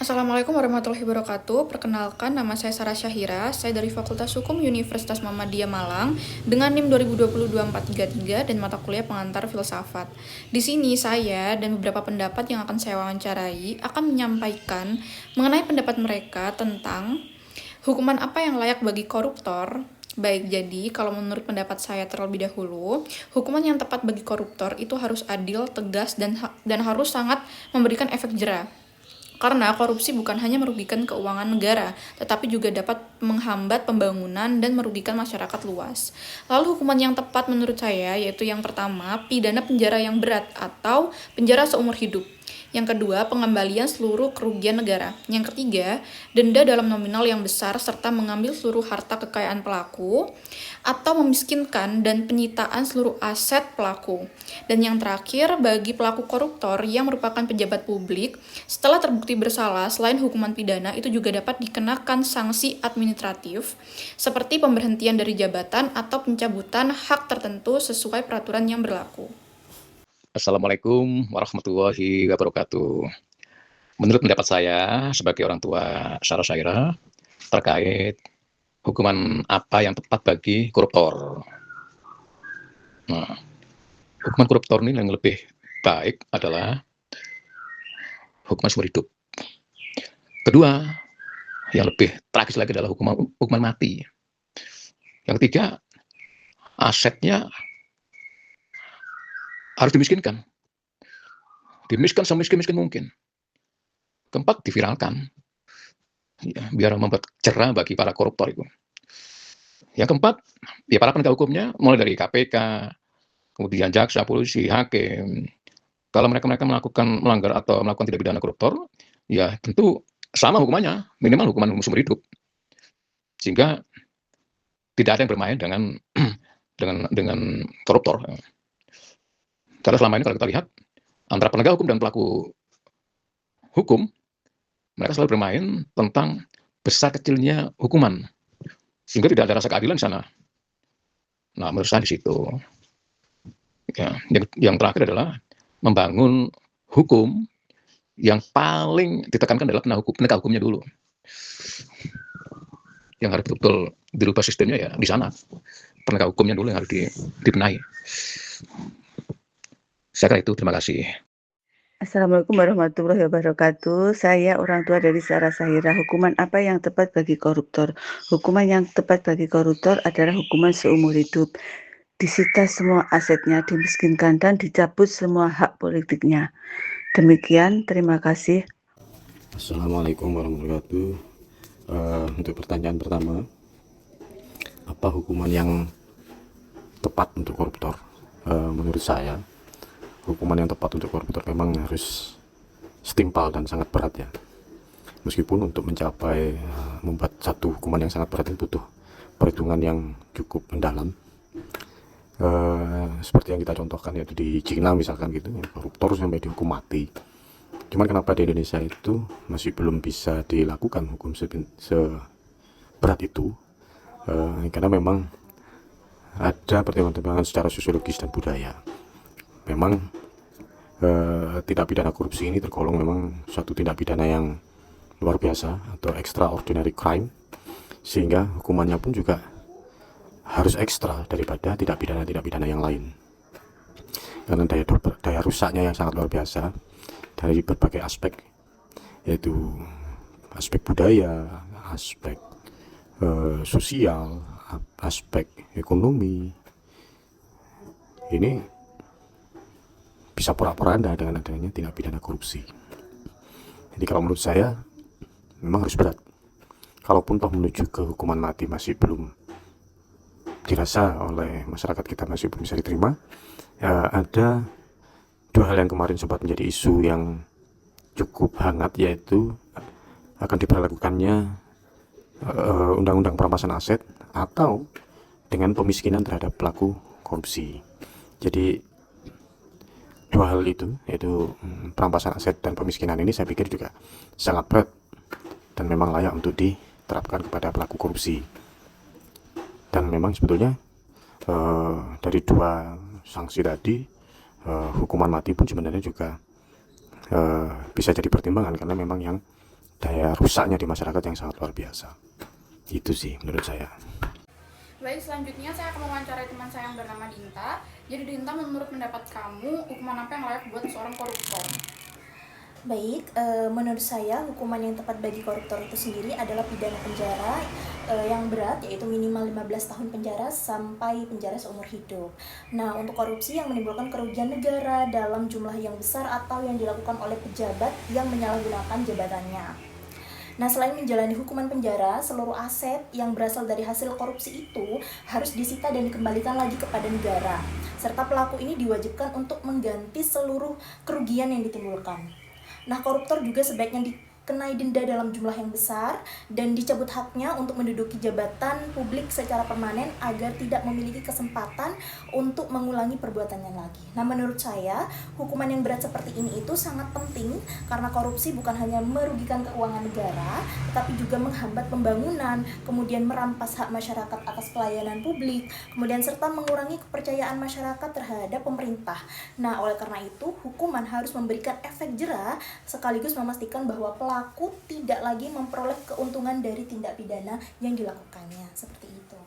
Assalamualaikum warahmatullahi wabarakatuh. Perkenalkan, nama saya Sarah Syahira. Saya dari Fakultas Hukum Universitas Muhammadiyah Malang dengan NIM 2020-2433 dan mata kuliah pengantar filsafat. Di sini saya dan beberapa pendapat yang akan saya wawancarai akan menyampaikan mengenai pendapat mereka tentang hukuman apa yang layak bagi koruptor. Baik, jadi kalau menurut pendapat saya terlebih dahulu, hukuman yang tepat bagi koruptor itu harus adil, tegas, dan harus sangat memberikan efek jera. Karena korupsi bukan hanya merugikan keuangan negara, tetapi juga dapat menghambat pembangunan dan merugikan masyarakat luas. Lalu hukuman yang tepat menurut saya yaitu yang pertama, pidana penjara yang berat atau penjara seumur hidup. Yang kedua, pengembalian seluruh kerugian negara. Yang ketiga, denda dalam nominal yang besar serta mengambil seluruh harta kekayaan pelaku atau memiskinkan dan penyitaan seluruh aset pelaku. Dan yang terakhir, bagi pelaku koruptor yang merupakan pejabat publik, setelah terbukti bersalah, selain hukuman pidana, itu juga dapat dikenakan sanksi administratif seperti pemberhentian dari jabatan atau pencabutan hak tertentu sesuai peraturan yang berlaku. Assalamualaikum warahmatullahi wabarakatuh. Menurut pendapat saya sebagai orang tua Sarah Syahira terkait hukuman apa yang tepat bagi koruptor. Nah, hukuman koruptor ini yang lebih baik adalah hukuman seumur hidup. Kedua, yang lebih tragis lagi adalah hukuman mati. Yang ketiga, asetnya harus dimiskinkan. Dimiskinkan semiskin-miskin mungkin. Keempat, diviralkan. Ya, biar membuat cerah bagi para koruptor itu. Yang keempat, ya para penegak hukumnya, mulai dari KPK, kemudian jaksa, polisi, hakim. Kalau mereka melakukan melanggar atau melakukan tindak pidana koruptor, ya tentu sama hukumannya, minimal hukuman seumur hidup. Sehingga tidak ada yang bermain dengan dengan koruptor. Karena selama ini kalau kita lihat antara penegak hukum dan pelaku hukum, mereka selalu bermain tentang besar kecilnya hukuman, sehingga tidak ada rasa keadilan di sana. Nah, menurut saya di situ. Ya, yang terakhir adalah membangun hukum yang paling ditekankan adalah penegak hukumnya dulu. Yang harus betul-betul dirubah sistemnya ya di sana. Penegak hukumnya dulu yang harus dibenahi. Saya kira itu, terima kasih. Assalamualaikum warahmatullahi wabarakatuh. Saya orang tua dari Sarah Syahira. Hukuman apa yang tepat bagi koruptor? Hukuman yang tepat bagi koruptor adalah hukuman seumur hidup. Disita semua asetnya, dimiskinkan, dan dicabut semua hak politiknya. Demikian, terima kasih. Assalamualaikum warahmatullahi wabarakatuh. Untuk pertanyaan pertama, apa hukuman yang tepat untuk koruptor? Menurut saya, hukuman yang tepat untuk koruptor memang harus setimpal dan sangat berat ya. Meskipun untuk mencapai membuat satu hukuman yang sangat berat itu butuh perhitungan yang cukup mendalam. Seperti yang kita contohkan yaitu di Cina misalkan gitu, koruptor sampai dihukum mati. Cuman kenapa di Indonesia itu masih belum bisa dilakukan hukum seberat itu? Karena memang ada pertimbangan-pertimbangan secara sosiologis dan budaya. Memang tindak pidana korupsi ini tergolong memang suatu tindak pidana yang luar biasa atau extraordinary crime, sehingga hukumannya pun juga harus ekstra daripada tindak pidana yang lain, karena daya rusaknya yang sangat luar biasa dari berbagai aspek, yaitu aspek budaya, aspek sosial, aspek ekonomi. Ini bisa porak-poranda dengan adanya tindak pidana korupsi. Jadi kalau menurut saya memang harus berat. Kalaupun toh menuju ke hukuman mati masih belum dirasa oleh masyarakat kita, masih belum bisa diterima, ya, ada dua hal yang kemarin sempat menjadi isu yang cukup hangat, yaitu akan diberlakukannya undang-undang perampasan aset atau dengan pemiskinan terhadap pelaku korupsi. Jadi dua hal itu, yaitu perampasan aset dan pemiskinan, ini saya pikir juga sangat berat dan memang layak untuk diterapkan kepada pelaku korupsi. Dan memang sebetulnya dari dua sanksi tadi, hukuman mati pun sebenarnya juga bisa jadi pertimbangan, karena memang yang daya rusaknya di masyarakat yang sangat luar biasa. Itu sih menurut saya. Baik, selanjutnya saya akan mewawancarai teman saya yang bernama Dinta. Jadi Dinta, menurut pendapat kamu, hukuman apa yang layak buat seorang koruptor? Baik, menurut saya hukuman yang tepat bagi koruptor itu sendiri adalah pidana penjara yang berat, yaitu minimal 15 tahun penjara sampai penjara seumur hidup. Nah, untuk korupsi yang menimbulkan kerugian negara dalam jumlah yang besar atau yang dilakukan oleh pejabat yang menyalahgunakan jabatannya. Nah, selain menjalani hukuman penjara, seluruh aset yang berasal dari hasil korupsi itu harus disita dan dikembalikan lagi kepada negara. Serta pelaku ini diwajibkan untuk mengganti seluruh kerugian yang ditimbulkan. Nah, koruptor juga sebaiknya dikenai denda dalam jumlah yang besar dan dicabut haknya untuk menduduki jabatan publik secara permanen agar tidak memiliki kesempatan untuk mengulangi perbuatannya lagi. Nah, menurut saya, hukuman yang berat seperti ini itu sangat penting karena korupsi bukan hanya merugikan keuangan negara, tetapi juga menghambat pembangunan, kemudian merampas hak masyarakat atas pelayanan publik, kemudian serta mengurangi kepercayaan masyarakat terhadap pemerintah. Nah, oleh karena itu, hukuman harus memberikan efek jera sekaligus memastikan bahwa pelaku tidak lagi memperoleh keuntungan dari tindak pidana yang dilakukannya. Seperti itu.